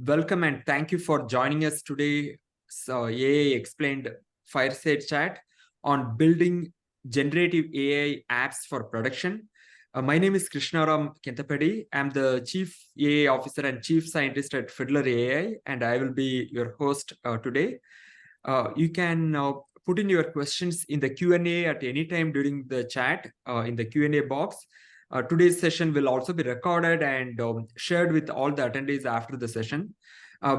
Welcome and thank you for joining us today. So AI Explained Fireside Chat on building generative AI apps for production. My name is Krishnaram Kentapedi. I'm the Chief AI Officer and Chief Scientist at Fiddler AI, and I will be your host today. You can put in your questions in the Q&A at any time during the chat in the Q&A box. Today's session will also be recorded and shared with all the attendees after the session.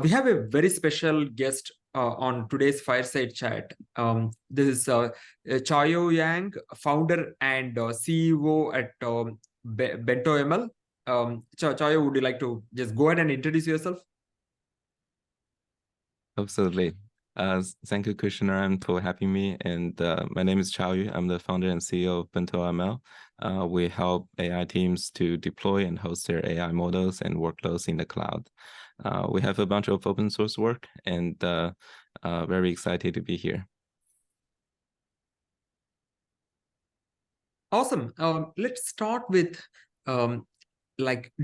We have a very special guest on today's fireside chat. This is Chaoyu Yang, founder and CEO at BentoML. Chaoyu, would you like to just go ahead and introduce yourself? Absolutely. Thank you, Krishnaram, for having me. And my name is Chaoyu. I'm the founder and CEO of BentoML. We help AI teams to deploy and host their AI models and workloads in the cloud. We have a bunch of open source work and very excited to be here. Awesome. Let's start with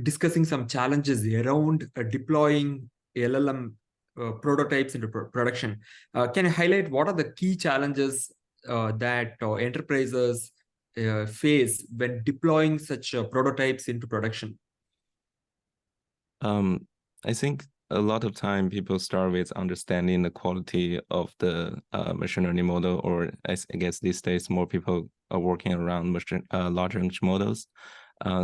discussing some challenges around deploying LLM prototypes into production. Can you highlight what are the key challenges that enterprises face when deploying such prototypes into production? I think a lot of time people start with understanding the quality of the machine learning model, or I guess these days more people are working around large language models.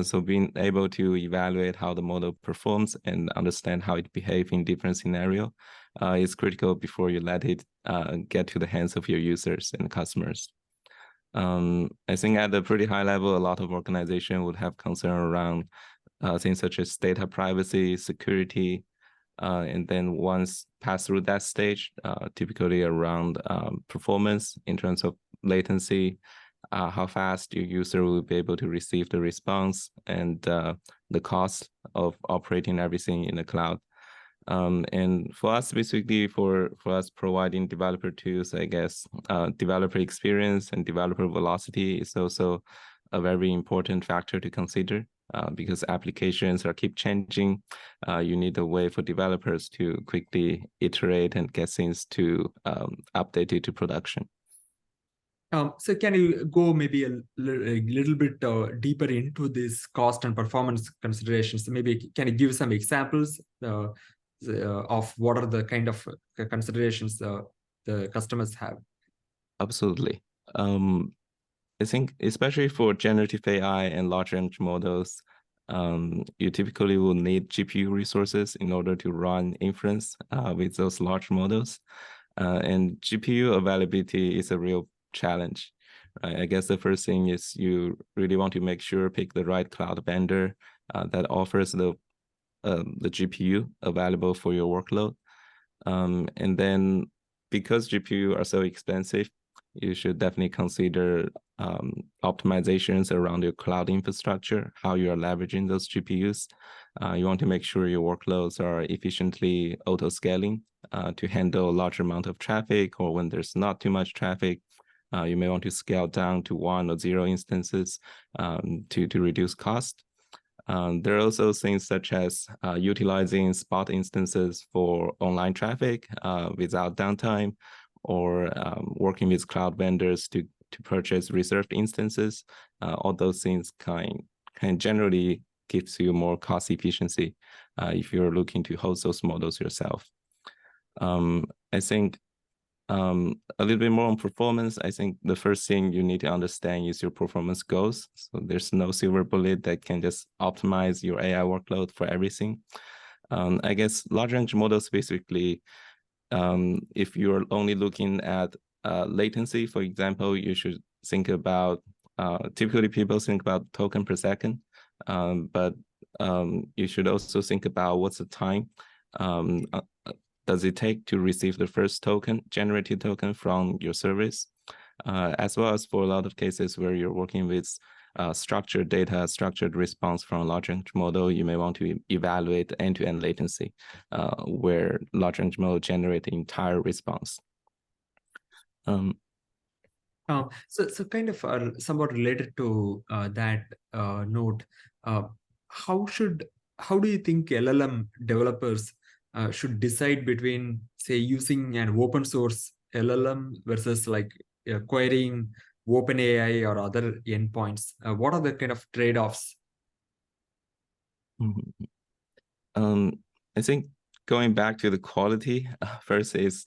So being able to evaluate how the model performs and understand how it behaves in different scenarios is critical before you let it get to the hands of your users and customers. I think at a pretty high level, a lot of organizations would have concern around things such as data privacy, security, and then once pass through that stage, typically around performance in terms of latency, how fast your user will be able to receive the response, and the cost of operating everything in the cloud. And for us, basically, for us providing developer tools, I guess, developer experience and developer velocity is also a very important factor to consider. Because applications are keep changing, you need a way for developers to quickly iterate and get things to updated to production. So can you go maybe a little bit deeper into this cost and performance considerations? Maybe can you give some examples of what are the kind of considerations the customers have? Absolutely. I think especially for generative AI and large language models, you typically will need GPU resources in order to run inference with those large models. And GPU availability is a real challenge. I guess the first thing is you really want to make sure pick the right cloud vendor that offers the GPU available for your workload. And then because GPU are so expensive, you should definitely consider optimizations around your cloud infrastructure, how you are leveraging those GPUs. You want to make sure your workloads are efficiently auto-scaling to handle a large amount of traffic, or when there's not too much traffic, you may want to scale down to 1 or 0 instances to reduce cost. There are also things such as utilizing spot instances for online traffic without downtime, or working with cloud vendors to purchase reserved instances. All those things can generally gives you more cost efficiency if you're looking to host those models yourself. I think a little bit more on performance. I think the first thing you need to understand is your performance goals. So there's no silver bullet that can just optimize your AI workload for everything. I guess large language models basically, if you're only looking at latency, for example, you should think about, typically people think about token per second, but you should also think about what's the time does it take to receive the first token, generated token from your service, as well as for a lot of cases where you're working with structured data, structured response from a large language model, you may want to evaluate end-to-end latency, where large language model generate the entire response. So kind of somewhat related to that note, how do you think LLM developers should decide between, say, using an open source LLM versus like querying OpenAI or other endpoints? What are the kind of trade-offs? Mhm. I think going back to the quality, first is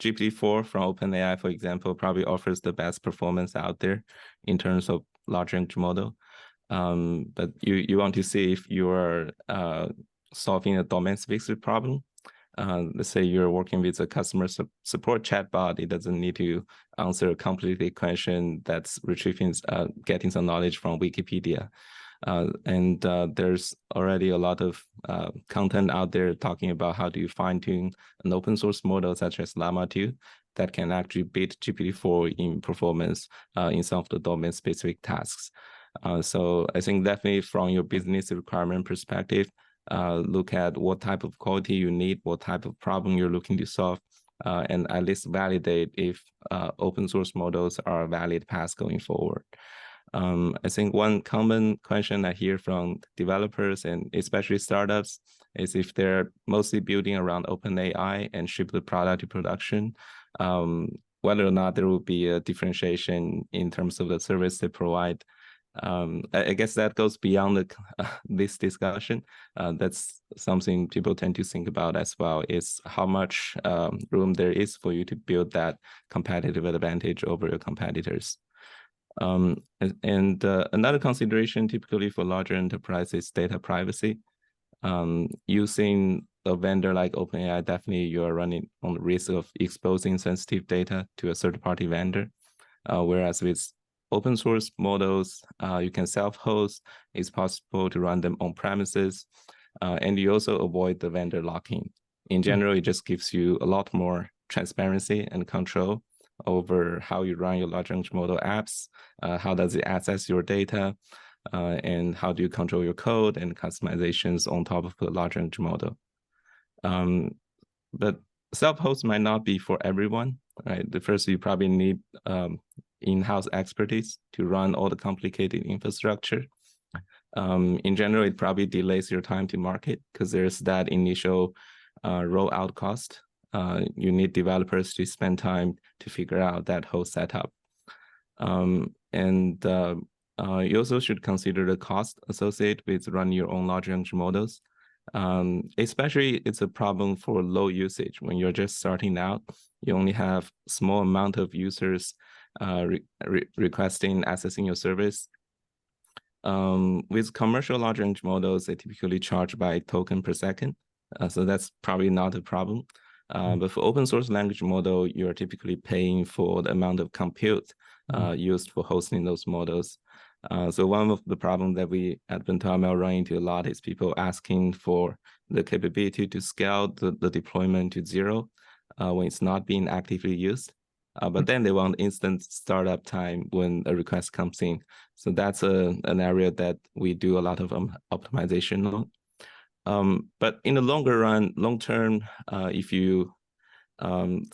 GPT-4 from OpenAI, for example, probably offers the best performance out there in terms of large language model. But you want to see if you are solving a domain-specific problem. Let's say you're working with a customer support chatbot. It doesn't need to answer a complicated question that's retrieving, getting some knowledge from Wikipedia. And there's already a lot of content out there talking about how do you fine-tune an open source model such as Llama 2 that can actually beat GPT-4 in performance in some of the domain-specific tasks. So I think definitely from your business requirement perspective, look at what type of quality you need, what type of problem you're looking to solve, and at least validate if open source models are a valid path going forward. I think one common question I hear from developers and especially startups is if they're mostly building around OpenAI and ship the product to production, whether or not there will be a differentiation in terms of the service they provide. I guess that goes beyond this discussion. That's something people tend to think about as well, is how much room there is for you to build that competitive advantage over your competitors. Another consideration typically for larger enterprises is data privacy. Using a vendor like OpenAI, definitely you are running on the risk of exposing sensitive data to a third-party vendor. Whereas with open source models, you can self-host. It's possible to run them on premises, and you also avoid the vendor lock-in. In general, it just gives you a lot more transparency and control over how you run your large language model apps, how does it access your data, and how do you control your code and customizations on top of the large language model. But self-host might not be for everyone, right? The first, you probably need in-house expertise to run all the complicated infrastructure. In general, it probably delays your time to market because there's that initial rollout cost. You need developers to spend time to figure out that whole setup. You also should consider the cost associated with running your own large language models. Especially it's a problem for low usage. When you're just starting out, you only have a small amount of users requesting accessing your service. With commercial large language models, they typically charge by token per second. So that's probably not a problem. But for open source language model, you're typically paying for the amount of compute used for hosting those models. So one of the problems that we at BentoML run into a lot is people asking for the capability to scale the deployment to 0 when it's not being actively used. But then they want instant startup time when a request comes in. So that's an area that we do a lot of optimization on. But in the longer run, long term, if you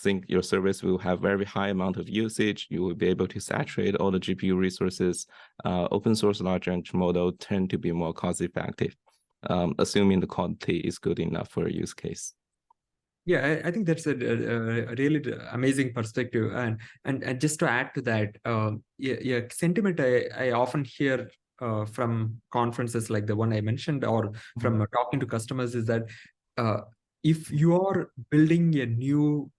think your service will have very high amount of usage, you will be able to saturate all the GPU resources. Open source large language model tend to be more cost effective, assuming the quality is good enough for a use case. Yeah, I think that's a really amazing perspective. And just to add to that, yeah, sentiment I often hear from conferences like the one I mentioned, or from talking to customers, is that if you are building a new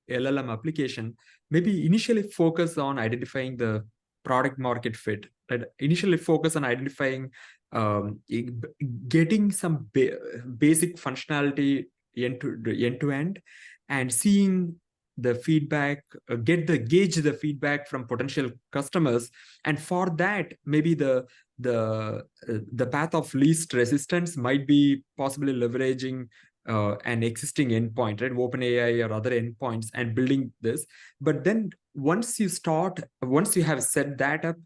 LLM application, maybe initially focus on identifying the product market fit, right? Initially focus on identifying, getting some basic functionality end to end, and seeing the feedback, gauge the feedback from potential customers. And for that, maybe the path of least resistance might be possibly leveraging an existing endpoint, right? OpenAI or other endpoints, and building this. But then once you have set that up,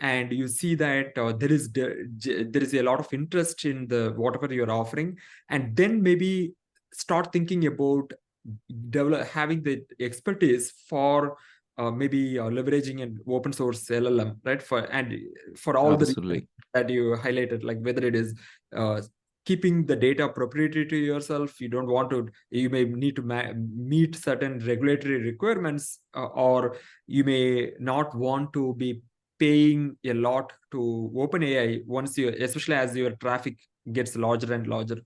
and you see that there is a lot of interest in the whatever you're offering, and then maybe start thinking about having the expertise for maybe leveraging an open source LLM, right? For all Absolutely. the reasons that you highlighted, like whether it is keeping the data proprietary to yourself. You don't want to, you may need to meet certain regulatory requirements, or you may not want to be paying a lot to OpenAI once you, especially as your traffic gets larger and larger.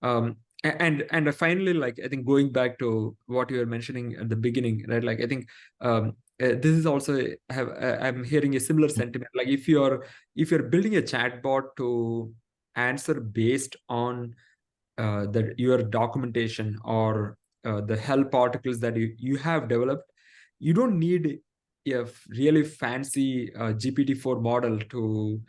And finally, like, I think going back to what you were mentioning at the beginning, right? Like, I think this is also I'm hearing a similar sentiment. Like, if you're building a chatbot to answer based on your documentation or the help articles that you have developed, you don't need a really fancy GPT-4 model to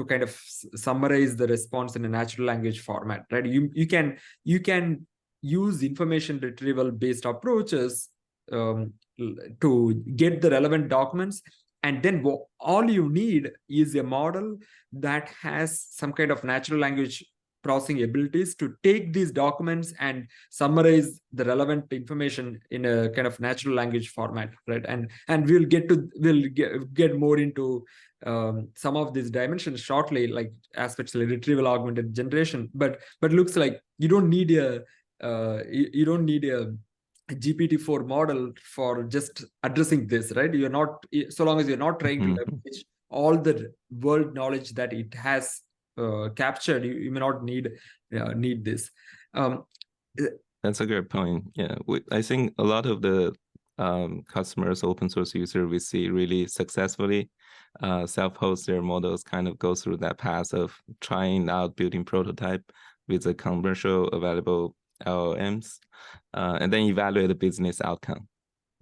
kind of summarize the response in a natural language format, right? You can use information retrieval based approaches to get the relevant documents, and then all you need is a model that has some kind of natural language processing abilities to take these documents and summarize the relevant information in a kind of natural language format, right? And we'll get more into some of these dimensions shortly, like aspects like retrieval augmented generation. But looks like you don't need a you don't need a GPT-4 model for just addressing this, right? You're not, so long as you're not trying to leverage all the world knowledge that it has captured, you may not need this. That's a great point. Yeah, I think a lot of the customers, open source user we see really successfully self-host their models, kind of go through that path of trying out building prototype with the commercial available LLMs, and then evaluate the business outcome.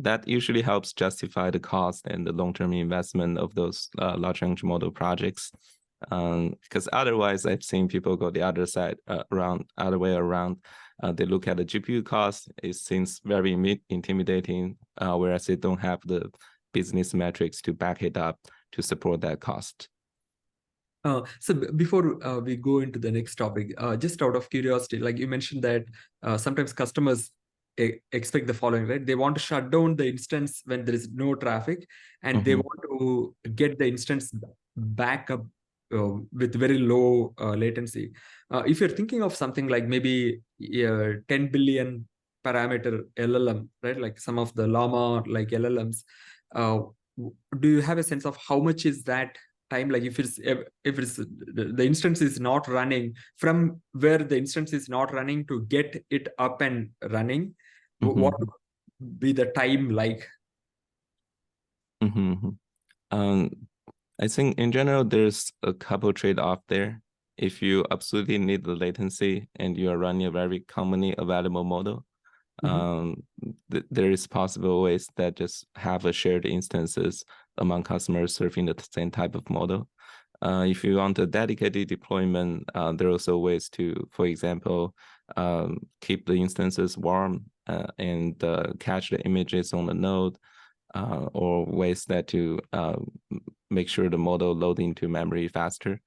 That usually helps justify the cost and the long-term investment of those large language model projects. Because otherwise, I've seen people go the other side other way around. They look at the GPU cost. It seems very intimidating, whereas they don't have the business metrics to back it up to support that cost. So before we go into the next topic, just out of curiosity, like you mentioned that sometimes customers expect the following, right? They want to shut down the instance when there is no traffic, and they want to get the instance back up with very low latency. If you're thinking of something like maybe 10 billion parameter LLM, right? Like some of the Llama like LLMs, do you have a sense of how much is that time? Like if it's the instance is not running, from where the instance is not running to get it up and running, what would be the time like? I think in general, there's a couple trade-off there. If you absolutely need the latency and you are running a very commonly available model, there is possible ways that just have a shared instances among customers serving the same type of model. If you want a dedicated deployment, there are also ways to, for example, keep the instances warm and catch the images on the node, or ways that to make sure the model load into memory faster.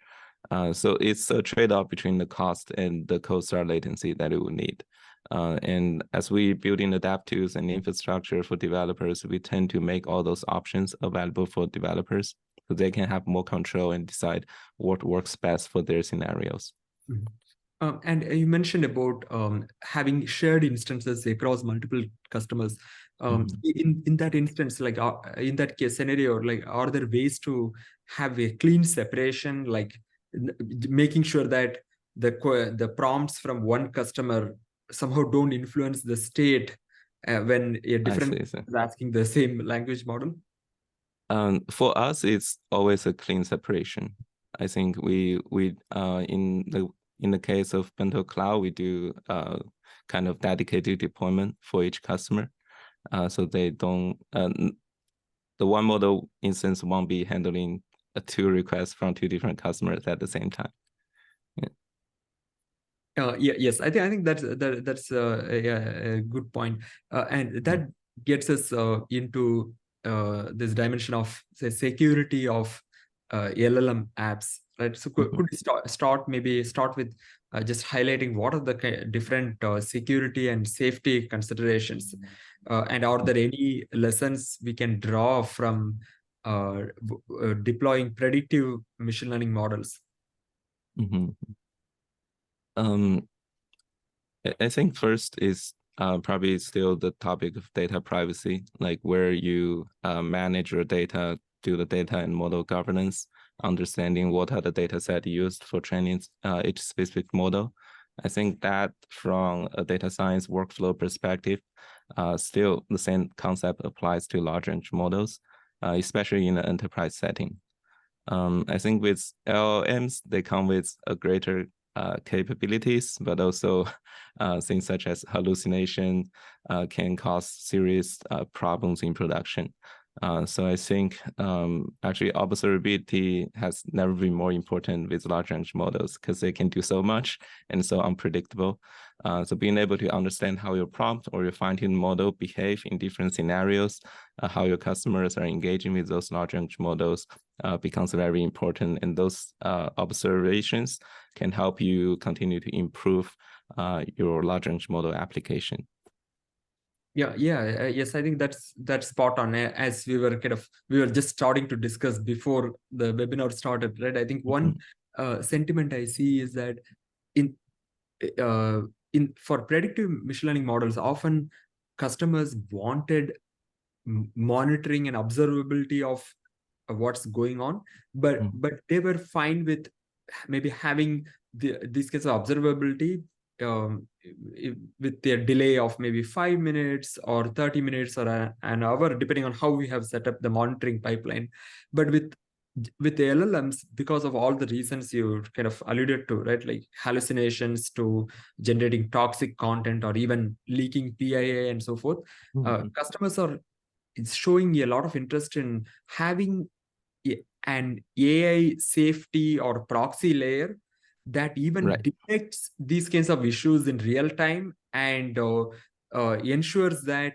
So it's a trade-off between the cost and the cold start latency that it will need. And as we build in the dev tools and infrastructure for developers, we tend to make all those options available for developers so they can have more control and decide what works best for their scenarios. And you mentioned about having shared instances across multiple customers. In that instance, like in that case scenario, like are there ways to have a clean separation, like making sure that the prompts from one customer somehow don't influence the state when a different is asking the same language model? For us, it's always a clean separation. I think we in the case of Bento Cloud, we do kind of dedicated deployment for each customer. So they don't, the one model instance won't be handling two requests from two different customers at the same time. Yes, I think that's a good point, and that gets us into this dimension of, say, security of LLM apps, right? So could you start with just highlighting what are the different security and safety considerations, and are there any lessons we can draw from deploying predictive machine learning models? Um, I think first is probably still the topic of data privacy, like where you manage your data, do the data and model governance, understanding what are the data set used for training each specific model. I think that from a data science workflow perspective, still the same concept applies to large language models, especially in the enterprise setting. I think with LLMs, they come with a greater capabilities, but also things such as hallucination can cause serious problems in production. So I think actually observability has never been more important with large language models because they can do so much and so unpredictable. So being able to understand how your prompt or your fine-tuned model behave in different scenarios, how your customers are engaging with those large language models becomes very important. And those observations can help you continue to improve your large language model application. Yes, I think that's spot on. As we were just starting to discuss before the webinar started, right? I think one sentiment I see is that in for predictive machine learning models, often customers wanted monitoring and observability of what's going on, but they were fine with maybe having these kinds of observability with their delay of maybe 5 minutes or 30 minutes or an hour, depending on how we have set up the monitoring pipeline. But with the LLMs, because of all the reasons you kind of alluded to, right, like hallucinations to generating toxic content or even leaking PIA and so forth, customers are showing a lot of interest in having an AI safety or proxy layer that even detects these kinds of issues in real time and ensures that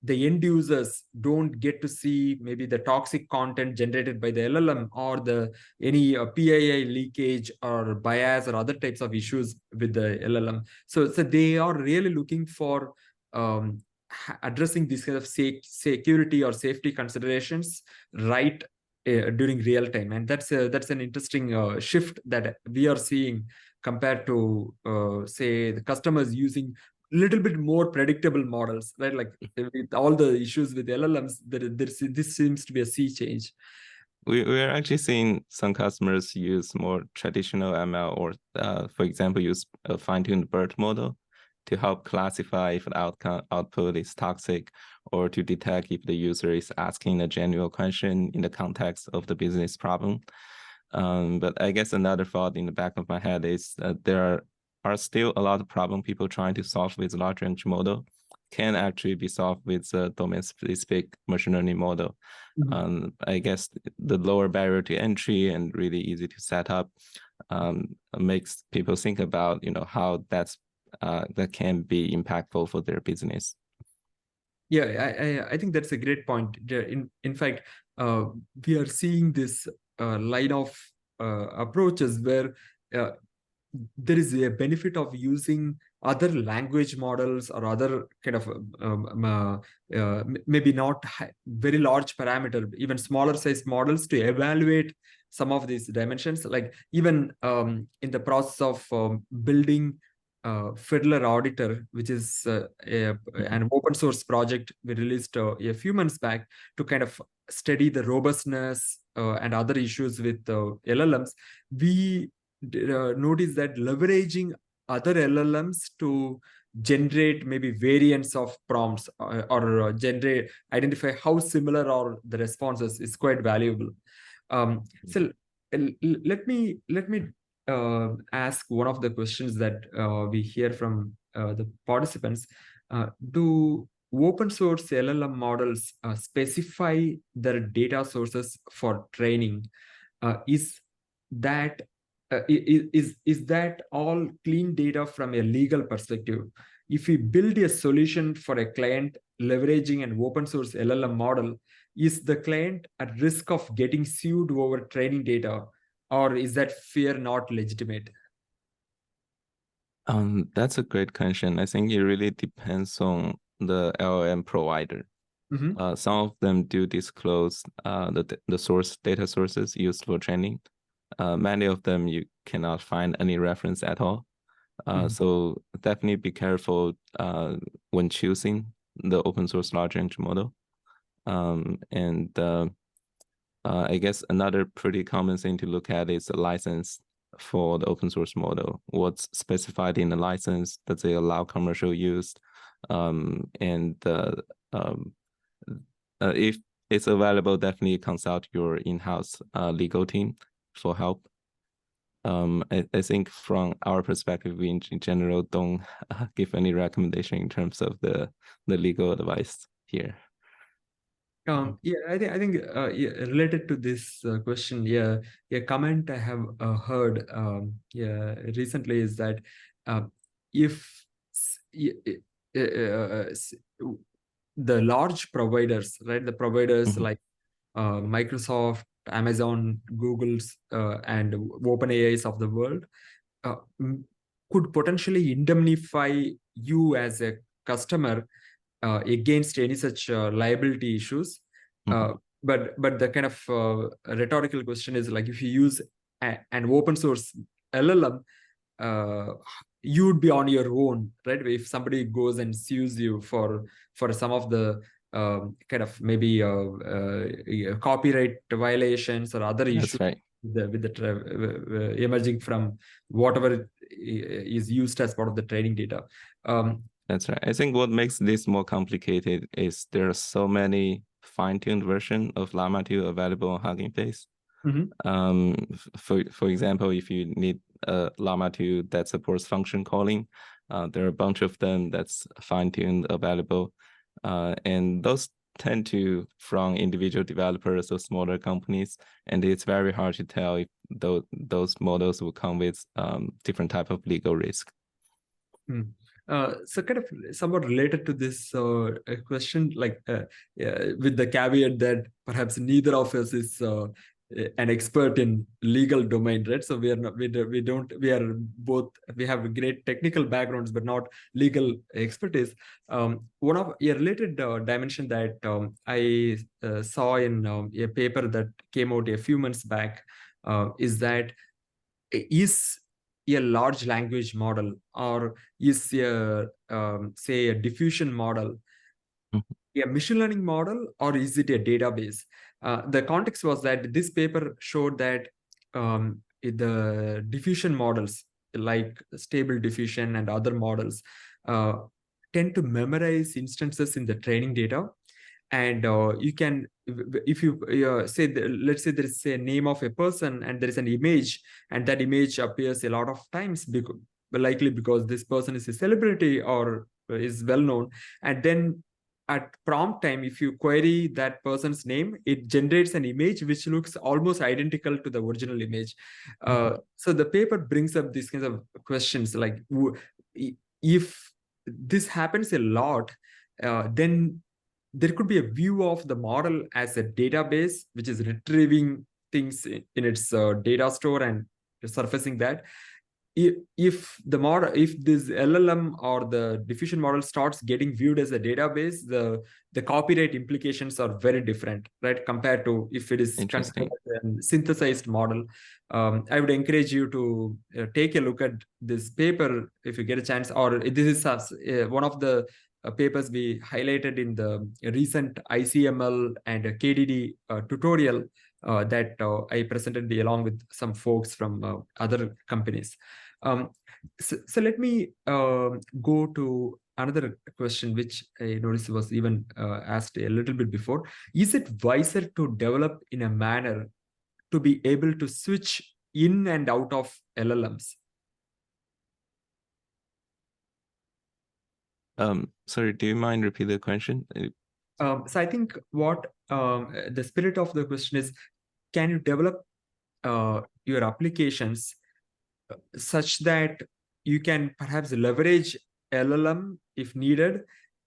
the end users don't get to see maybe the toxic content generated by the LLM or the any PII leakage or bias or other types of issues with the LLM. So they are really looking for addressing these kind of security or safety considerations right during real time, and that's an interesting shift that we are seeing compared to say the customers using little bit more predictable models, right? Like with all the issues with LLMs, this seems to be a sea change. We're actually seeing some customers use more traditional ML or, for example, use a fine-tuned BERT model to help classify if the output is toxic or to detect if the user is asking a genuine question in the context of the business problem. But I guess another thought in the back of my head is that there are still a lot of problems people trying to solve with large language model can actually be solved with a domain-specific machine learning model. I guess the lower barrier to entry and really easy to set up makes people think about how that can be impactful for their business. Yeah, I think that's a great point. In fact, we are seeing this line of approaches where there is a benefit of using other language models or other kind of maybe not very large parameter, even smaller size models to evaluate some of these dimensions. Like even in the process of building Fiddler Auditor, which is an open source project we released a few months back to kind of study the robustness and other issues with LLMs, we notice that leveraging other LLMs to generate maybe variants of prompts or identify how similar are the responses is quite valuable. So let me ask one of the questions that we hear from the participants. Do open source LLM models specify their data sources for training? Is that is that all clean data from a legal perspective? If we build a solution for a client leveraging an open source LLM model, is the client at risk of getting sued over training data, or is that fear not legitimate? That's a great question. I think it really depends on the LLM provider. Some of them do disclose the source data sources used for training. Many of them you cannot find any reference at all. So definitely be careful when choosing the open source large language model. I guess another pretty common thing to look at is the license for the open source model. What's specified in the license? Does it allow commercial use? If it's available, definitely consult your in-house legal team for help. I think from our perspective, we in general don't give any recommendation in terms of the legal advice here. Yeah, I think yeah, related to this question, yeah, a comment I have heard yeah, recently is that if the large providers, right, the providers like Microsoft, Amazon, Google's, and OpenAI's of the world uh, could potentially indemnify you as a customer against any such liability issues. But the kind of rhetorical question is like, if you use an open source LLM, uh, you would be on your own, right? If somebody goes and sues you for some of the kind of maybe copyright violations or other issues. That's right. With the emerging from whatever is used as part of the training data. That's right. I think what makes this more complicated is there are so many fine-tuned versions of Llama 2 available on Hugging Face. For example, if you need a Llama 2 that supports function calling, there are a bunch of them that's fine-tuned available. And those tend to from individual developers or smaller companies, and it's very hard to tell if those models will come with different type of legal risk. So kind of somewhat related to this question, like with the caveat that perhaps neither of us is an expert in legal domain, right? So we are not, we are both, we have great technical backgrounds, but not legal expertise. One of a related dimension that I saw in a paper that came out a few months back is that is a large language model, or is a say a diffusion model, a machine learning model, or is it a database? The context was that this paper showed that the diffusion models like stable diffusion and other models tend to memorize instances in the training data. And you can, if you say let's say there is a name of a person and there is an image, and that image appears a lot of times likely because this person is a celebrity or is well known, and then at prompt time, if you query that person's name, it generates an image which looks almost identical to the original image. So the paper brings up these kinds of questions like, if this happens a lot, then there could be a view of the model as a database which is retrieving things in its data store and surfacing that. If the model, if this LLM or the diffusion model starts getting viewed as a database, the copyright implications are very different, right, compared to if it is considered a synthesized model. I would encourage you to take a look at this paper if you get a chance, or this is one of the papers we highlighted in the recent ICML and KDD tutorial that I presented along with some folks from other companies. So let me go to another question, which I noticed was even asked a little bit before. Is it wiser to develop in a manner to be able to switch in and out of LLMs? Sorry, do you mind repeat the question? So I think what the spirit of the question is, can you develop your applications such that you can perhaps leverage LLM if needed,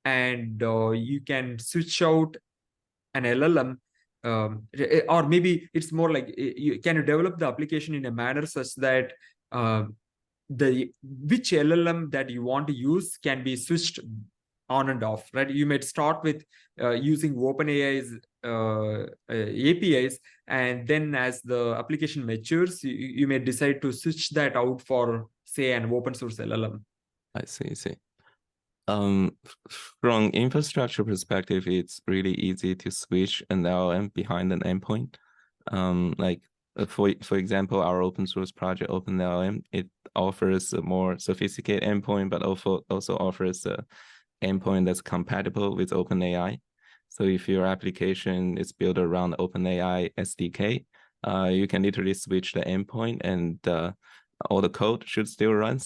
and you can switch out an LLM, or maybe it's more like, can you develop the application in a manner such that which LLM that you want to use can be switched on and off, right? You might start with using OpenAI's APIs, and then as the application matures, you may decide to switch that out for say, an open source LLM? I see. Um, from infrastructure perspective, it's really easy to switch an LLM behind an endpoint. Like for example, our open source project OpenLM, it offers a more sophisticated endpoint, but also offers a endpoint that's compatible with OpenAI. So if your application is built around OpenAI SDK, you can literally switch the endpoint and all the code should still run.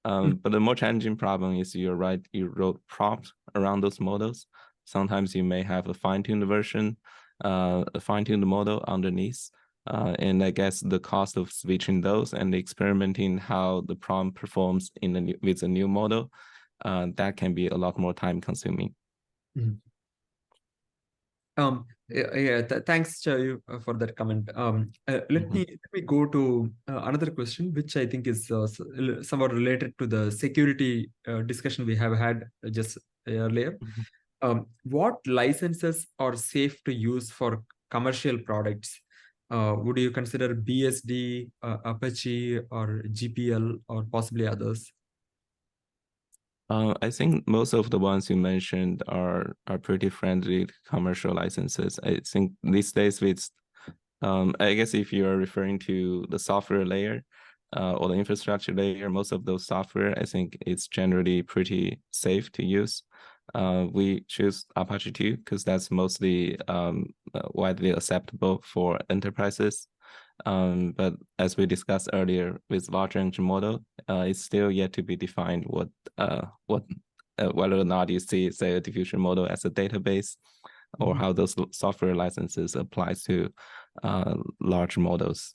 But the more challenging problem is you wrote prompts around those models. Sometimes you may have a fine-tuned version, a fine-tuned model underneath. And I guess the cost of switching those and experimenting how the prompt performs with a new model, that can be a lot more time consuming. Thanks, Chaoyu, for that comment. Let me go to another question, which I think is somewhat related to the security discussion we have had just earlier. What licenses are safe to use for commercial products? Would you consider BSD, Apache, or GPL, or possibly others? I think most of the ones you mentioned are pretty friendly to commercial licenses. I think these days with, I guess if you're referring to the software layer or the infrastructure layer, most of those software, I think it's generally pretty safe to use. We choose Apache 2 because that's mostly widely acceptable for enterprises. But as we discussed earlier, with large language model, it's still yet to be defined whether or not you see, say, a diffusion model as a database, or how those software licenses applies to large models.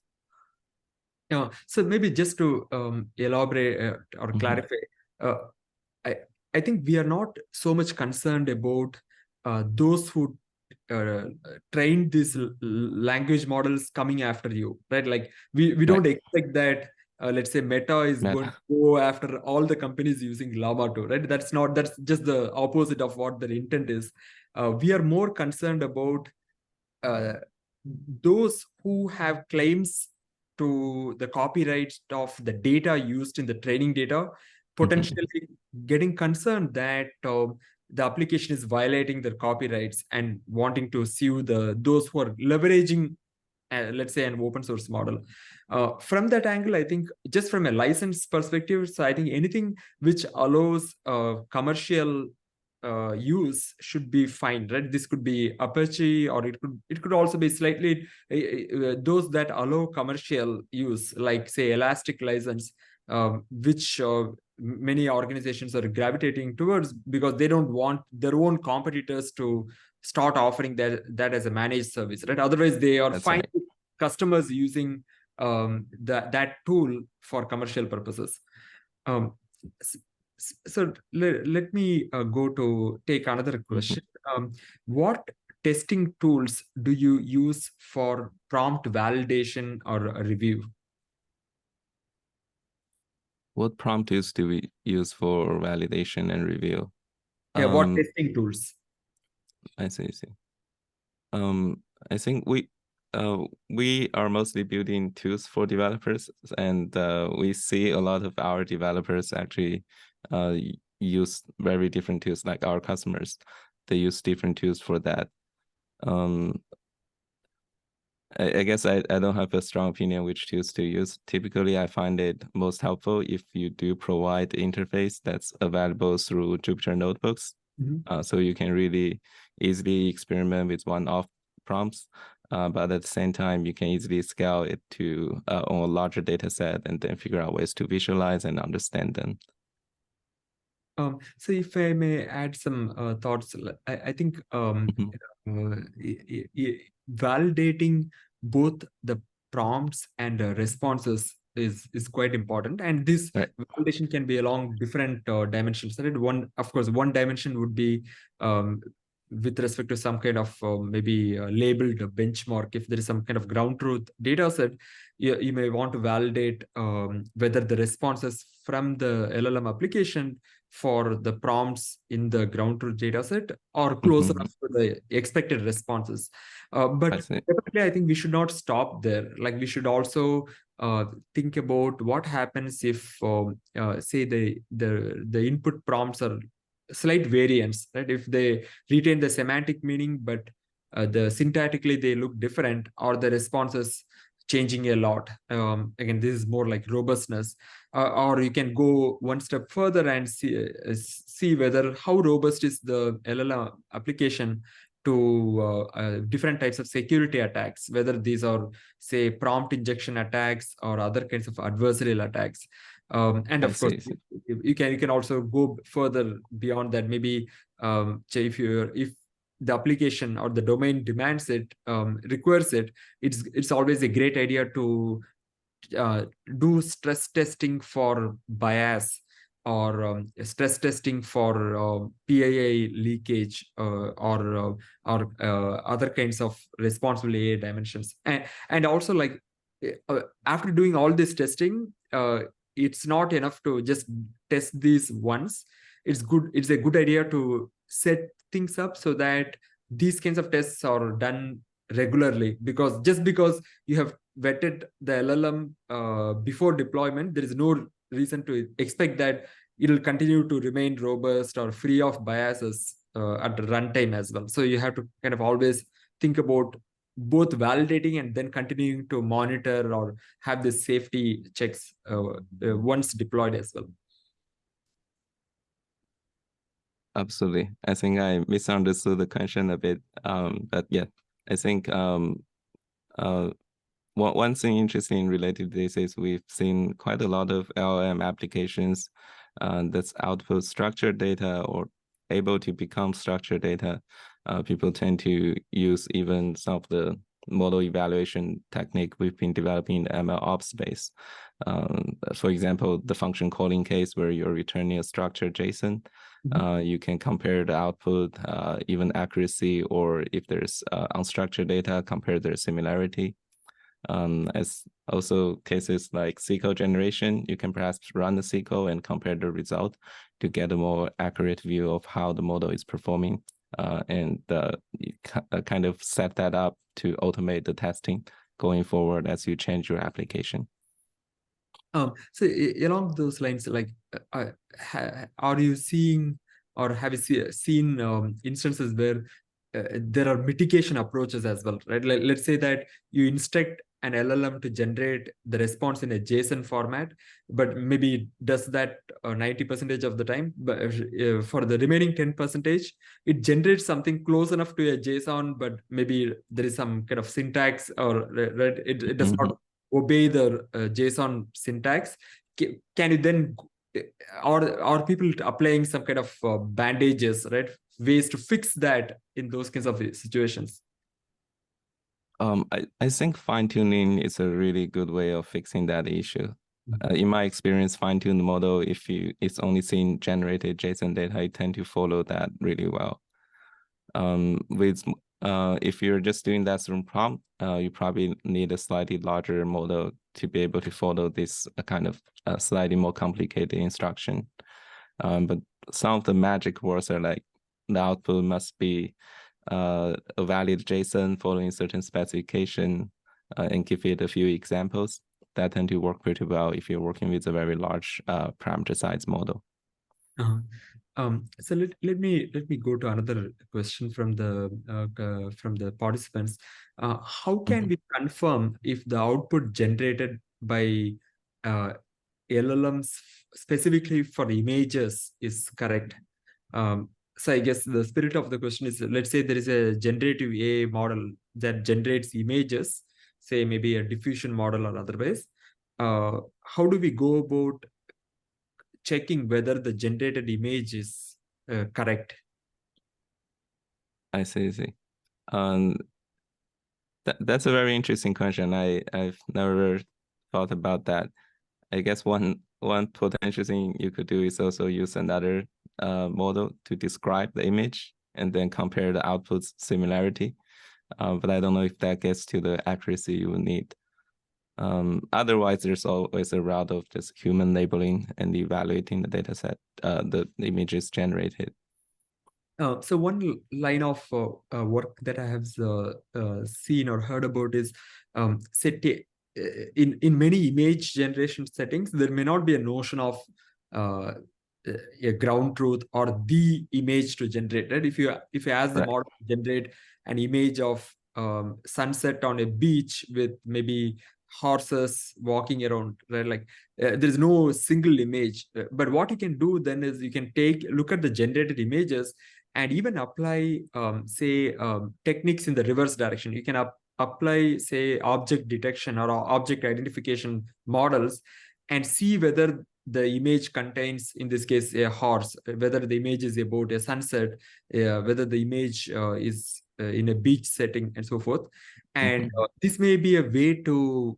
So maybe just to elaborate or clarify, I think we are not so much concerned about those who train these language models coming after you, right? Like we don't expect that, let's say Meta is going to go after all the companies using Llama 2, right? That's just the opposite of what their intent is. We are more concerned about those who have claims to the copyright of the data used in the training data, potentially getting concerned that the application is violating their copyrights and wanting to sue those who are leveraging, let's say, an open source model. From that angle, I think just from a license perspective, so I think anything which allows commercial use should be fine, right? This could be Apache, or it could also be slightly those that allow commercial use, like say Elastic license, which many organizations are gravitating towards because they don't want their own competitors to start offering that as a managed service, right? Otherwise, they are fine with customers using that tool for commercial purposes. So let me go to take another question. What testing tools do you use for prompt validation or review? What prompt tools do we use for validation and review? Yeah, what testing tools? I see. I think we are mostly building tools for developers, and we see a lot of our developers actually use very different tools. Like our customers, they use different tools for that. I guess I don't have a strong opinion which tools to use. Typically, I find it most helpful if you do provide the interface that's available through Jupyter Notebooks. So you can really easily experiment with one-off prompts, but at the same time, you can easily scale it to on a larger data set and then figure out ways to visualize and understand them. So if I may add some thoughts, I think validating both the prompts and responses is quite important, and this validation can be along different dimensions. Right? One dimension would be with respect to some kind of maybe labeled benchmark. If there is some kind of ground truth data set, you may want to validate whether the responses from the LLM application for the prompts in the ground truth data set or close enough to the expected responses. But definitely, I think we should not stop there. Like we should also think about what happens if, say, the input prompts are slight variants, right? If they retain the semantic meaning, but the syntactically they look different, or the responses changing a lot. Again, this is more like robustness. Or you can go one step further and see whether how robust is the LLM application to different types of security attacks, whether these are, say, prompt injection attacks or other kinds of adversarial attacks. And of course, you can also go further beyond that. Maybe if the application or the domain demands it, requires it, it's always a great idea to do stress testing for bias, or stress testing for PII leakage, or other kinds of responsible AI dimensions. And also, like, after doing all this testing, it's not enough to just test these once. It's a good idea to set things up so that these kinds of tests are done regularly, because just because you have vetted the LLM before deployment, there is no reason to expect that it'll continue to remain robust or free of biases at the runtime as well. So you have to kind of always think about both validating and then continuing to monitor or have the safety checks once deployed as well. Absolutely. I think I misunderstood the question a bit. But yeah, I think one thing interesting related to this is we've seen quite a lot of LLM applications that's output structured data or able to become structured data. People tend to use even some of the model evaluation technique we've been developing in the ML ops space. For example, the function calling case where you're returning a structured JSON. You can compare the output, even accuracy, or if there's unstructured data, compare their similarity. As also cases like SQL generation, you can perhaps run the SQL and compare the result to get a more accurate view of how the model is performing, and kind of set that up to automate the testing going forward as you change your application. So along those lines, like, are you seeing or have you seen instances where there are mitigation approaches as well, right? Like, let's say that you instruct an LLM to generate the response in a JSON format, but maybe it does that 90% of the time. But for the remaining 10%, it generates something close enough to a JSON, but maybe there is some kind of syntax, or right, it does not obey the JSON syntax. Can you then, or people applying some kind of bandages, right? Ways to fix that in those kinds of situations? I think fine-tuning is a really good way of fixing that issue. In my experience, fine-tune the model, if it's only seeing generated JSON data, you tend to follow that really well. If you're just doing that through prompt, you probably need a slightly larger model to be able to follow this kind of slightly more complicated instruction. But some of the magic words are like the output must be a valid JSON following certain specification, and give it a few examples. That tend to work pretty well if you're working with a very large parameter size model. So let me go to another question from the participants. How can we confirm if the output generated by LLMs specifically for images is correct? So I guess the spirit of the question is, let's say there is a generative AI model that generates images, say maybe a diffusion model or otherwise. How do we go about checking whether the generated image is correct? I see. That's a very interesting question. I've never thought about that. I guess one potential thing you could do is also use another model to describe the image and then compare the output's similarity. But I don't know if that gets to the accuracy you will need. Otherwise, there's always a route of just human labeling and evaluating the data set, the images generated. So one line of work that I have seen or heard about is, in many image generation settings, there may not be a notion of uh, a ground truth or the image to generate. Right? If you ask the Right. model to generate an image of sunset on a beach with maybe horses walking around, right? Like there's no single image. But what you can do then is you can look at the generated images and even apply, say, techniques in the reverse direction. You can apply, say, object detection or object identification models and see whether the image contains, in this case, a horse, whether the image is about a sunset, whether the image is in a beach setting, and so forth. And this may be a way to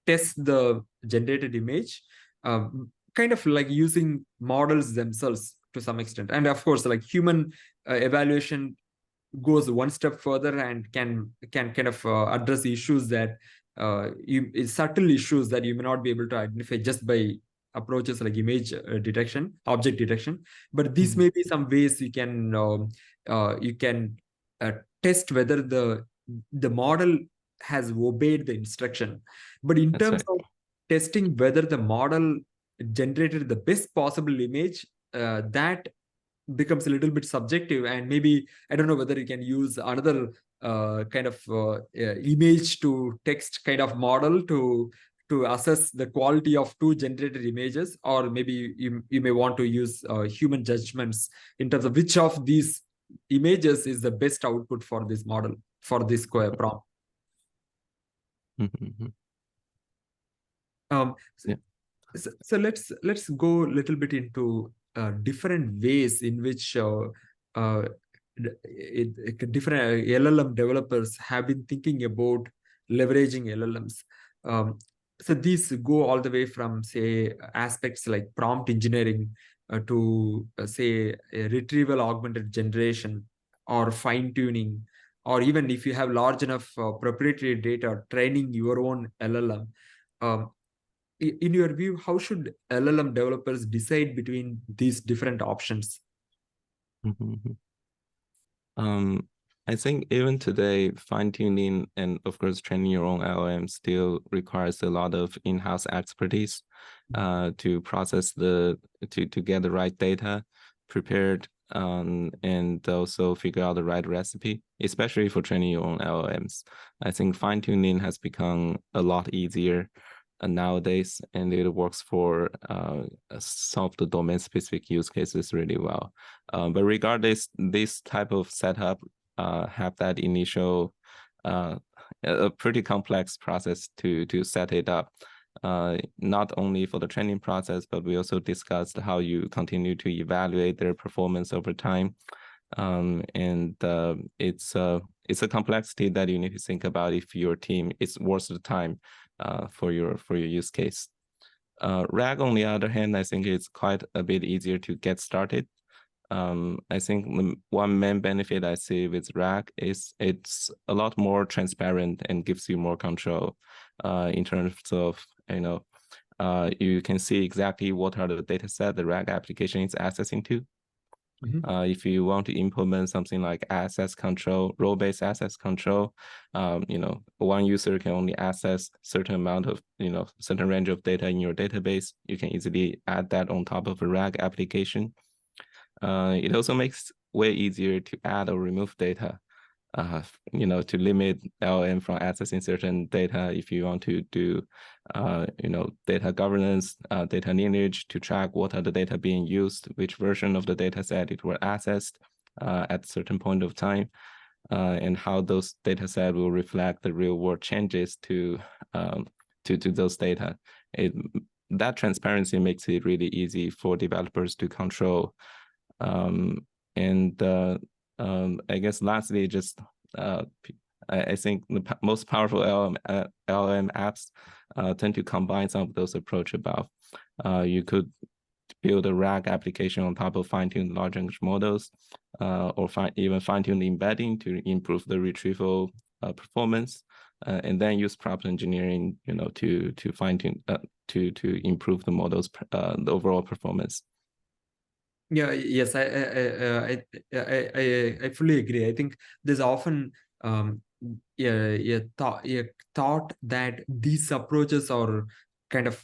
test the generated image, kind of like using models themselves to some extent. And of course, like human evaluation goes one step further and can kind of address issues that subtle issues that you may not be able to identify just by approaches like image detection, object detection. But these may be some ways you can test whether the model has obeyed the instruction. But in That's terms right. of testing whether the model generated the best possible image, that becomes a little bit subjective. And maybe I don't know whether you can use another kind of image to text kind of model to assess the quality of two generated images, or maybe you may want to use human judgments in terms of which of these images is the best output for this model, for this prompt. Yeah. So let's go a little bit into different ways in which different LLM developers have been thinking about leveraging LLMs. So these go all the way from, say, aspects like prompt engineering to say retrieval augmented generation or fine tuning, or even if you have large enough proprietary data, training your own LLM. Um, in your view, how should LLM developers decide between these different options? I think even today, fine-tuning and of course training your own LLM still requires a lot of in-house expertise to process to get the right data prepared, and also figure out the right recipe, especially for training your own LLMs. I think fine-tuning has become a lot easier nowadays, and it works for some of the domain-specific use cases really well. But regardless, this type of setup have that initial a pretty complex process to set it up. Not only for the training process, but we also discussed how you continue to evaluate their performance over time. And it's a complexity that you need to think about if your team is worth the time for your use case. RAG, on the other hand, I think it's quite a bit easier to get started. I think the one main benefit I see with RAG is it's a lot more transparent and gives you more control in terms of, you can see exactly what are the data set the RAG application is accessing to. If you want to implement something like access control, role-based access control, one user can only access certain amount of, certain range of data in your database. You can easily add that on top of a RAG application. It also makes way easier to add or remove data, to limit LM from accessing certain data. If you want to do, data governance, data lineage to track what are the data being used, which version of the data set it were accessed at a certain point of time, and how those data set will reflect the real world changes to those data. That transparency makes it really easy for developers to control. I guess lastly, just I think the most powerful LLM apps tend to combine some of those approach above. You could build a RAG application on top of fine-tuned large language models, or even fine-tune the embedding to improve the retrieval performance. and then use prompt engineering, to fine tune, to improve the model's the overall performance. Yeah, yes, I fully agree. I think there's often a thought that these approaches are kind of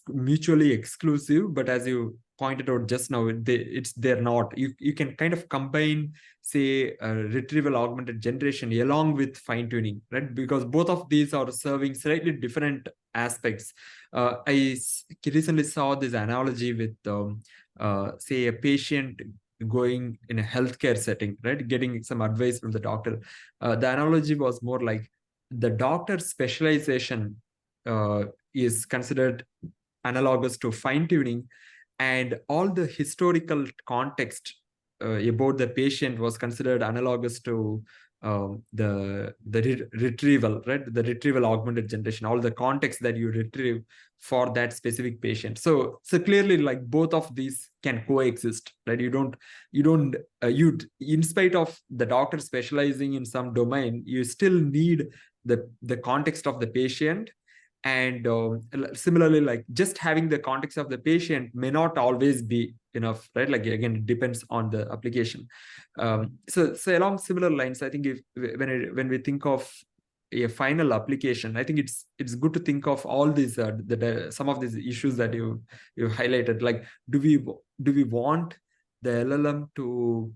mutually exclusive, but as you pointed out just now, they're not. You can kind of combine, say, retrieval augmented generation along with fine tuning, right? Because both of these are serving slightly different aspects. Recently saw this analogy with say a patient going in a healthcare setting, right, getting some advice from the doctor. The analogy was more like the doctor's specialization is considered analogous to fine tuning, and all the historical context about the patient was considered analogous to retrieval, right? The retrieval augmented generation, all the context that you retrieve for that specific patient. So clearly, like, both of these can coexist, right? You in spite of the doctor specializing in some domain, you still need the context of the patient. And similarly, like, just having the context of the patient may not always be enough, right? Like, again, it depends on the application. So along similar lines, I think when we think of a final application, I think it's good to think of all these some of these issues that you highlighted. Like, do we want the LLM to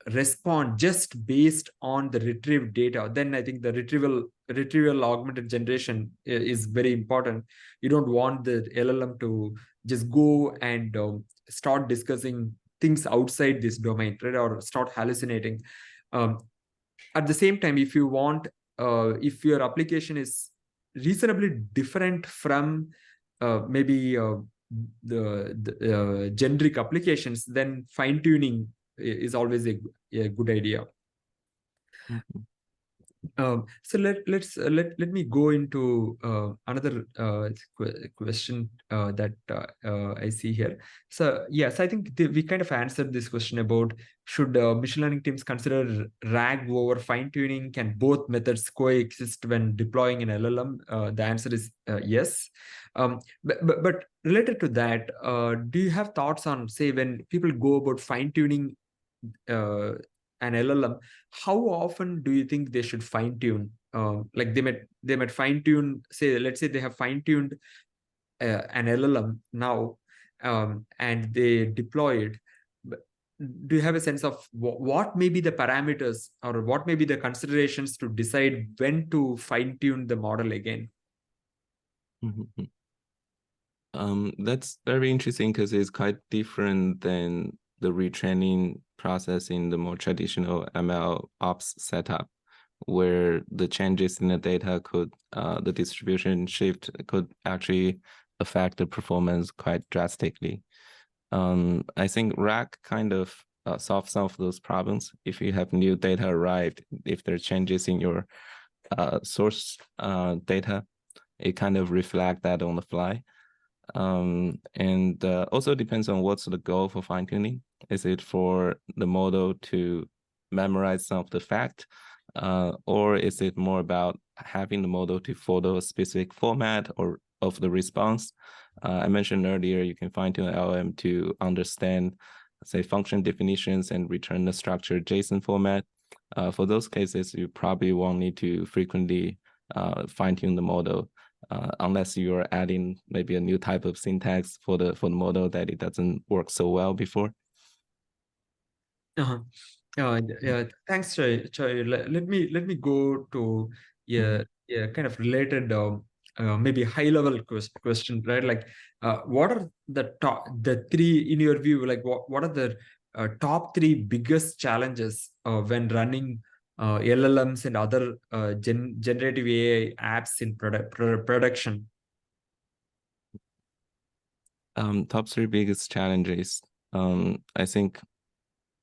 respond just based on the retrieved data? Then I think the retrieval augmented generation is very important. You don't want the LLM to just go and start discussing things outside this domain, right? Or start hallucinating. At the same time, if you want, if your application is reasonably different from maybe the generic applications, then fine tuning is always a good idea. Mm-hmm. So let me go into another question that I see here. So yes, I think we kind of answered this question about, should machine learning teams consider RAG over fine tuning? Can both methods coexist when deploying an LLM? The answer is yes. But related to that, do you have thoughts on, say, when people go about fine tuning an LLM, how often do you think they should fine tune? Like, they might fine tune. Say, let's say they have fine tuned an LLM now, and they deploy it. But do you have a sense of what may be the parameters, or what may be the considerations to decide when to fine tune the model again? Mm-hmm. That's very interesting because it's quite different than the retraining process in the more traditional ML ops setup, where the changes in the data could, the distribution shift could actually affect the performance quite drastically. I think RAG kind of solves some of those problems. If you have new data arrived, if there are changes in your source data, it kind of reflect that on the fly. And also depends on what's the goal for fine tuning. Is it for the model to memorize some of the fact, or is it more about having the model to follow a specific format or of the response? I mentioned earlier, you can fine tune an LM to understand, say, function definitions and return the structured JSON format. For those cases, you probably won't need to frequently fine tune the model. Unless you're adding maybe a new type of syntax for the model that it doesn't work so well before. Yeah, thanks, Choi. Let me go to kind of related, maybe high level question, right? Like, what are the three, in your view, like, what are the top three biggest challenges when running LLMs and other generative AI apps in production? Top three biggest challenges. I think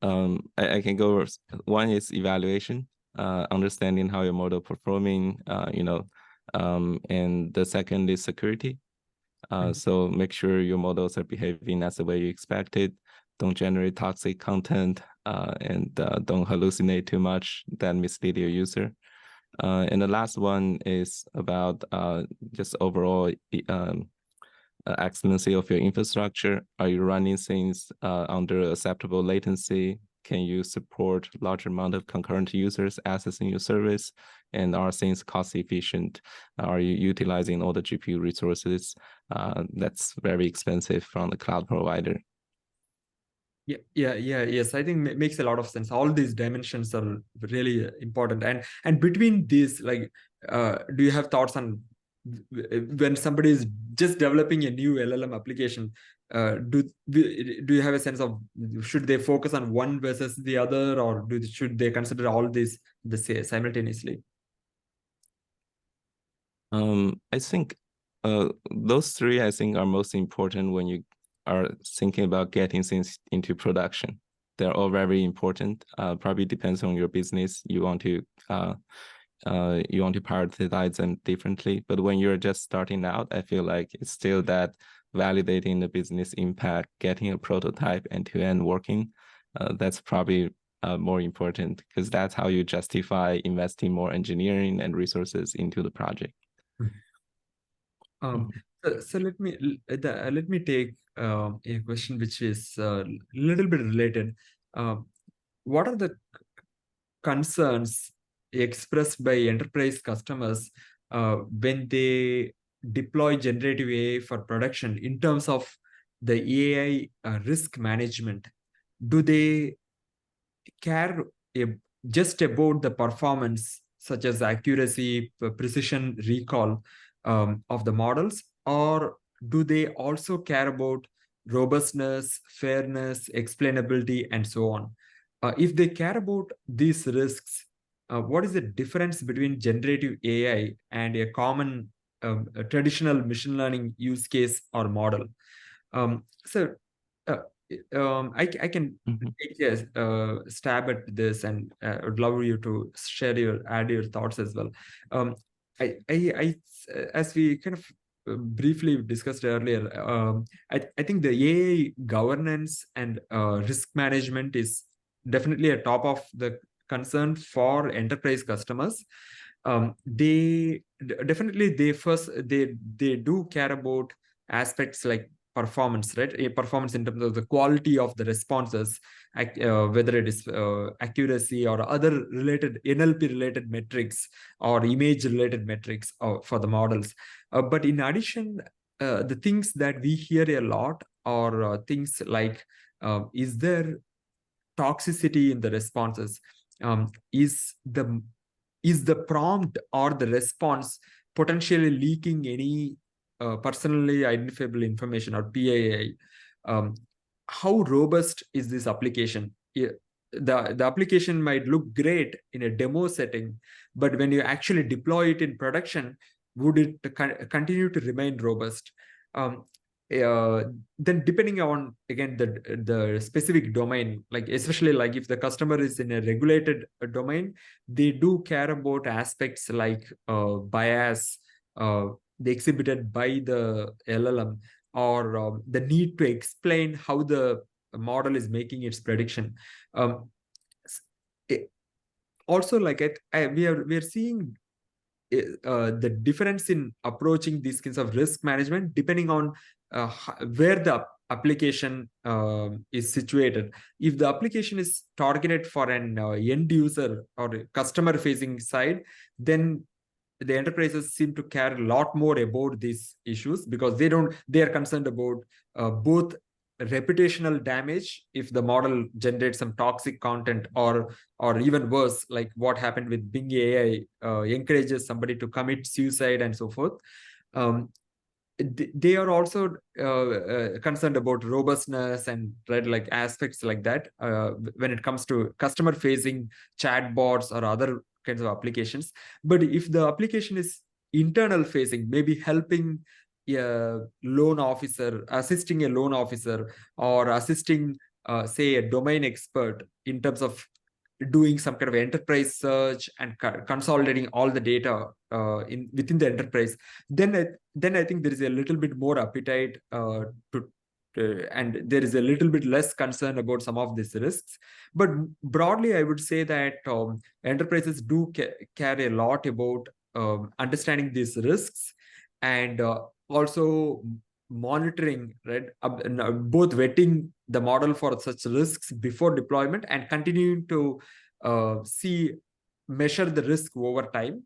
I can go. One is evaluation, understanding how your model performing, and the second is security. So make sure your models are behaving as the way you expected. Don't generate toxic content, and don't hallucinate too much that mislead your user. And the last one is about just overall excellency of your infrastructure. Are you running things under acceptable latency? Can you support large amount of concurrent users accessing your service? And are things cost efficient? Are you utilizing all the GPU resources that's very expensive from the cloud provider? Yes. I think it makes a lot of sense. All these dimensions are really important, and between these, like, do you have thoughts on when somebody is just developing a new LLM application? Do you have a sense of should they focus on one versus the other, or should they consider all these simultaneously? I think those three I think are most important when you are thinking about getting things into production. They're all very important. Probably depends on your business. You want to prioritize them differently. But when you're just starting out, I feel like it's still that validating the business impact, getting a prototype end-to-end working. That's probably more important because that's how you justify investing more engineering and resources into the project. So let me take a question which is a little bit related. What are the concerns expressed by enterprise customers when they deploy generative AI for production in terms of the AI risk management? Do they care just about the performance, such as accuracy, precision, recall of the models, or do they also care about robustness, fairness, explainability, and so on? If they care about these risks, what is the difference between generative AI and a common a traditional machine learning use case or model? So uh, I can take a stab at this, and would love you to add your thoughts as well. I as we kind of briefly discussed earlier, I think the AI governance and risk management is definitely a top of the concern for enterprise customers. Definitely they do care about aspects like performance, right? A performance in terms of the quality of the responses, whether it is accuracy or other related NLP related metrics or image related metrics for the models. But in addition, the things that we hear a lot are things like, is there toxicity in the responses? Is the prompt or the response potentially leaking any personally identifiable information or PII? How robust is this application? The application might look great in a demo setting, but when you actually deploy it in production, would it continue to remain robust? Then depending on, again, the specific domain, like especially like if the customer is in a regulated domain, they do care about aspects like bias they exhibited by the LLM, or the need to explain how the model is making its prediction. It, also, like we are seeing the difference in approaching these kinds of risk management depending on where the application is situated. If the application is targeted for an end user or customer facing side, then the enterprises seem to care a lot more about these issues because they are concerned about both reputational damage if the model generates some toxic content, or even worse, like what happened with Bing AI, encourages somebody to commit suicide and so forth. They are also concerned about robustness and, right, like aspects like that when it comes to customer facing chatbots or other kinds of applications. But if the application is internal facing, maybe helping a loan officer, assisting a loan officer, or assisting say a domain expert in terms of doing some kind of enterprise search and consolidating all the data within the enterprise, then I think there is a little bit more appetite to and there is a little bit less concern about some of these risks. But broadly, I would say that enterprises do care a lot about understanding these risks, and also monitoring, right? Both vetting the model for such risks before deployment and continuing to measure the risk over time.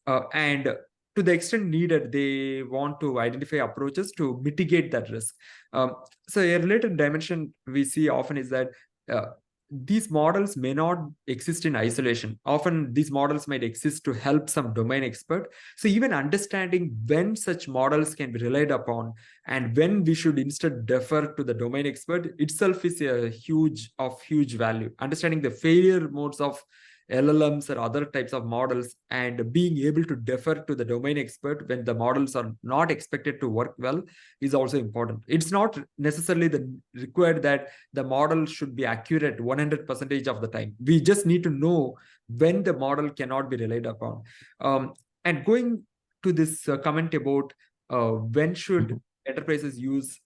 And to the extent needed, they want to identify approaches to mitigate that risk. So a related dimension we see often is that uh, these models may not exist in isolation. Often these models might exist to help some domain expert. So even understanding when such models can be relied upon and when we should instead defer to the domain expert itself is a huge value. Understanding the failure modes of LLMs or other types of models and being able to defer to the domain expert when the models are not expected to work well is also important. It's not necessarily required that the model should be accurate 100% of the time. We just need to know when the model cannot be relied upon. And going to this comment about when should enterprises use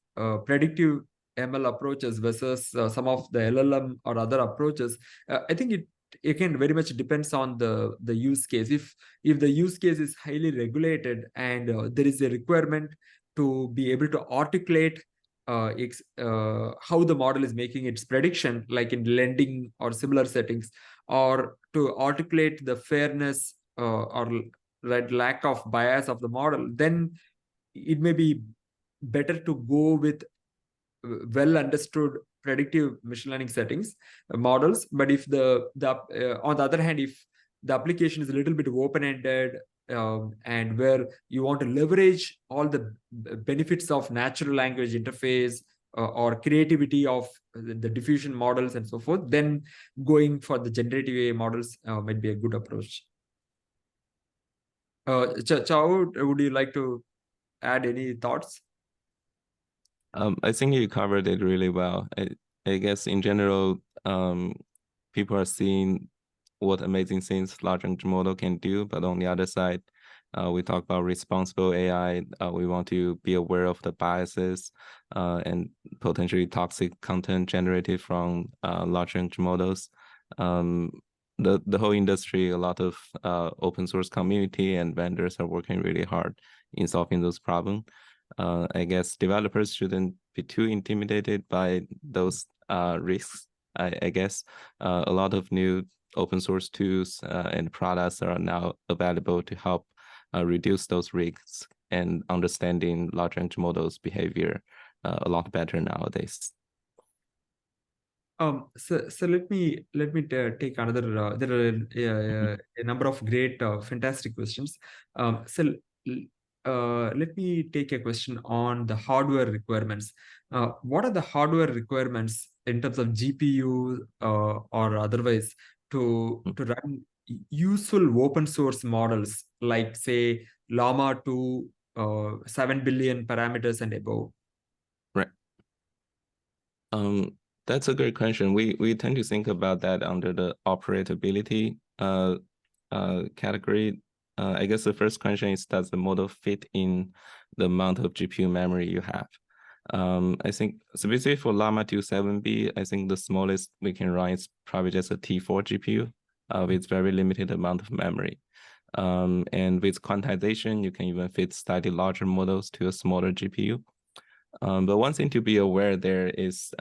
predictive ML approaches versus some of the LLM or other approaches, I think it again very much depends on the use case. If the use case is highly regulated and there is a requirement to be able to articulate how the model is making its prediction, like in lending or similar settings, or to articulate the fairness or lack of bias of the model, then it may be better to go with well understood predictive machine learning settings models. But if the on the other hand, if the application is a little bit open ended, and where you want to leverage all the benefits of natural language interface or creativity of the diffusion models and so forth, then going for the generative AI models might be a good approach. Chao, would you like to add any thoughts? I think you covered it really well. I guess in general, people are seeing what amazing things large language model can do, but on the other side, we talk about responsible AI. We want to be aware of the biases and potentially toxic content generated from large language models. The whole industry, a lot of open source community and vendors are working really hard in solving those problems. I guess developers shouldn't be too intimidated by those risks. I guess a lot of new open source tools and products are now available to help reduce those risks and understanding large language models behavior a lot better nowadays. So let me take another. There are a number of great, fantastic questions. So let me take a question on the hardware requirements. What are the hardware requirements in terms of GPU or otherwise to run useful open source models like say Llama 2, 7 billion parameters and above? Right. That's a great question. We tend to think about that under the operability category. I guess the first question is, does the model fit in the amount of GPU memory you have? I think specifically for Llama 2 7B, I think the smallest we can run is probably just a T4 GPU with very limited amount of memory. And with quantization, you can even fit slightly larger models to a smaller GPU. But one thing to be aware there is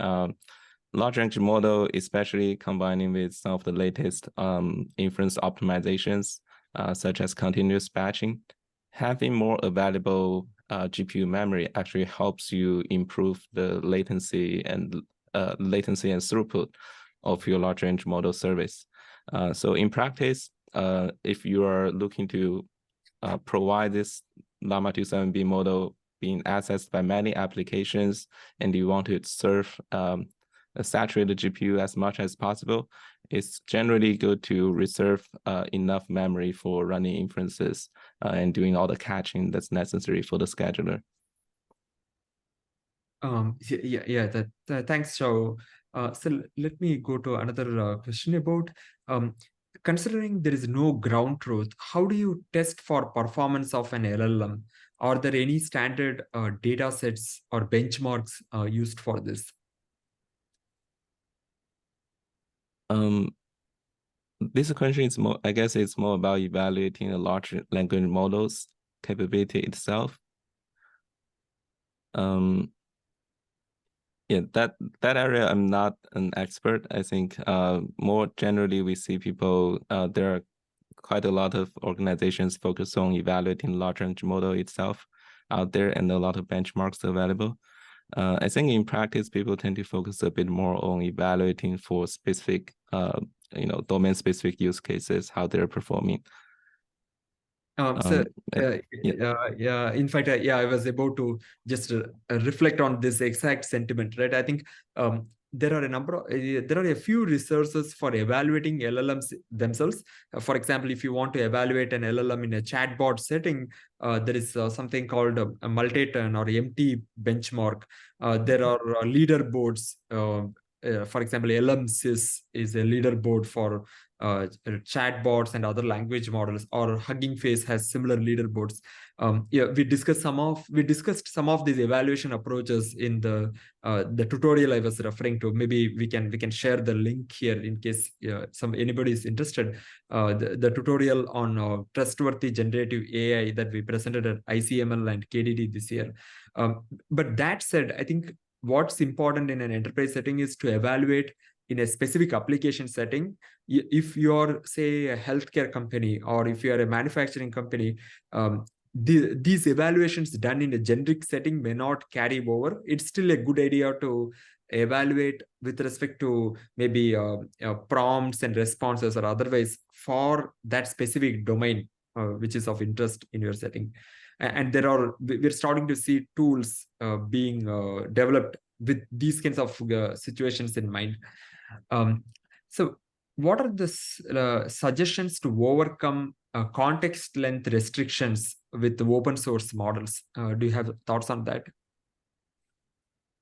large language model, especially combining with some of the latest inference optimizations, such as continuous batching, having more available GPU memory actually helps you improve the latency and throughput of your large language model service. So in practice, if you are looking to provide this Llama 2 7B model being accessed by many applications, and you want to serve a saturated GPU as much as possible, it's generally good to reserve enough memory for running inferences and doing all the caching that's necessary for the scheduler. Thanks, Shao. So let me go to another question about considering there is no ground truth. How do you test for performance of an LLM? Are there any standard data sets or benchmarks used for this? This question is more, I guess it's more about evaluating a large language model's capability itself. Yeah, that area I'm not an expert. I think more generally we see people, there are quite a lot of organizations focused on evaluating large language model itself out there, and a lot of benchmarks available. I think in practice, people tend to focus a bit more on evaluating for specific, domain-specific use cases, how they're performing. So, Yeah. in fact, I was about to just reflect on this exact sentiment, right? I think there are a few resources for evaluating LLMs themselves. For example, if you want to evaluate an LLM in a chatbot setting, there is something called a multi-turn or MT benchmark. There are leaderboards. For example, LMSys is a leaderboard for chatbots and other language models, or Hugging Face has similar leaderboards. We discussed some of these evaluation approaches in the tutorial I was referring to. Maybe we can share the link here in case anybody is interested. The tutorial on trustworthy generative AI that we presented at ICML and KDD this year. But that said, I think what's important in an enterprise setting is to evaluate in a specific application setting. If you're, say, a healthcare company, or if you're a manufacturing company, these evaluations done in a generic setting may not carry over. It's still a good idea to evaluate with respect to maybe prompts and responses or otherwise for that specific domain which is of interest in your setting. And we're starting to see tools being developed with these kinds of situations in mind. So what are the suggestions to overcome context length restrictions with the open source models? Do you have thoughts on that?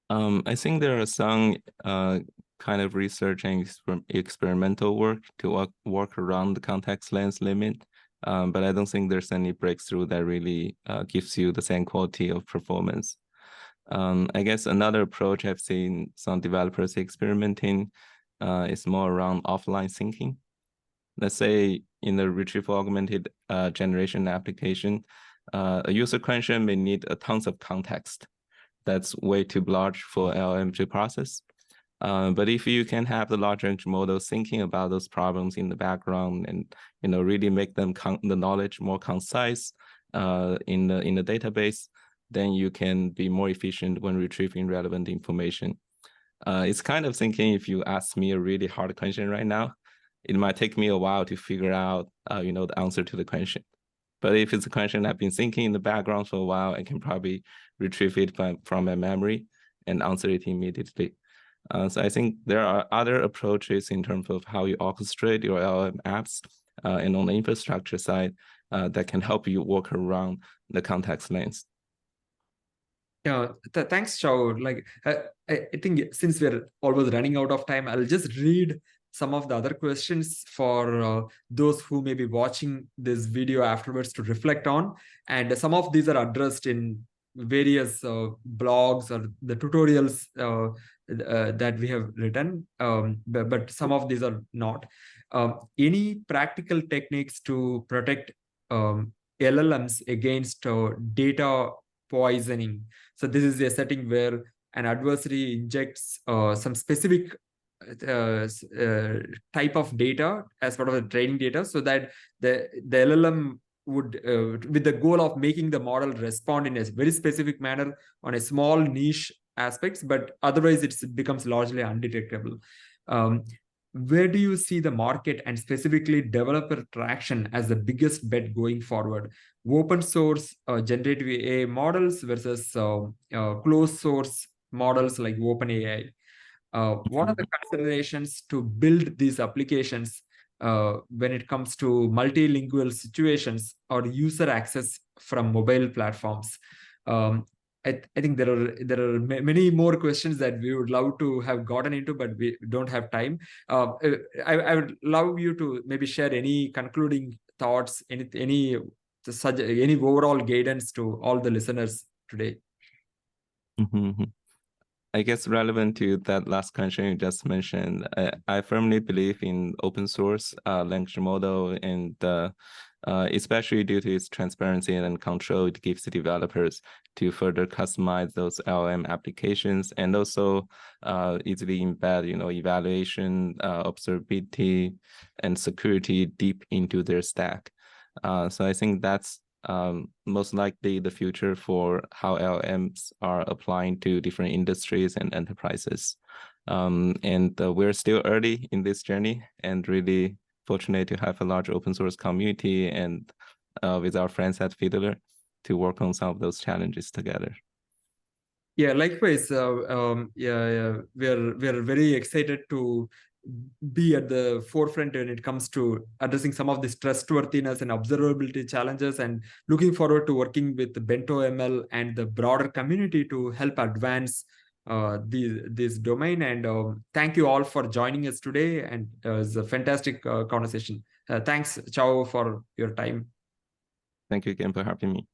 I think there are some kind of research and experimental work to work around the context length limit, but I don't think there's any breakthrough that really gives you the same quality of performance. I guess another approach I've seen some developers experimenting is more around offline syncing. Let's say in the retrieval augmented generation application, a user question may need tons of context. That's way too large for LLM to process. But if you can have the large language model thinking about those problems in the background and really make them the knowledge more concise in the database, then you can be more efficient when retrieving relevant information. It's kind of thinking, if you ask me a really hard question right now, it might take me a while to figure out the answer to the question. But if it's a question I've been thinking in the background for a while, I can probably retrieve it from my memory and answer it immediately. So I think there are other approaches in terms of how you orchestrate your LLM apps and on the infrastructure side that can help you work around the context length. Yeah, thanks, Chao. I think since we're almost running out of time, I'll just read some of the other questions for those who may be watching this video afterwards to reflect on. And some of these are addressed in various blogs or the tutorials that we have written, but some of these are not. Any practical techniques to protect LLMs against data poisoning? So this is a setting where an adversary injects some specific type of data as part of the training data, so that the LLM would, with the goal of making the model respond in a very specific manner on a small niche aspects, but otherwise it becomes largely undetectable. Where do you see the market and specifically developer traction as the biggest bet going forward? Open source generative AI models versus closed source models like OpenAI. What are the considerations to build these applications when it comes to multilingual situations or user access from mobile platforms? I think there are many more questions that we would love to have gotten into, but we don't have time. I would love you to maybe share any concluding thoughts, any any overall guidance to all the listeners today? I guess relevant to that last question you just mentioned, I firmly believe in open source language model, and especially due to its transparency and control, it gives the developers to further customize those LLM applications, and also easily embed, evaluation, observability, and security deep into their stack. So I think that's most likely the future for how LLMs are applying to different industries and enterprises. And we're still early in this journey, and really fortunate to have a large open source community and with our friends at Fiddler to work on some of those challenges together. Yeah, likewise. We're very excited to be at the forefront when it comes to addressing some of these trustworthiness and observability challenges, and looking forward to working with BentoML and the broader community to help advance this domain. And thank you all for joining us today, and it was a fantastic conversation. Thanks, Chao, for your time. Thank you again for having me.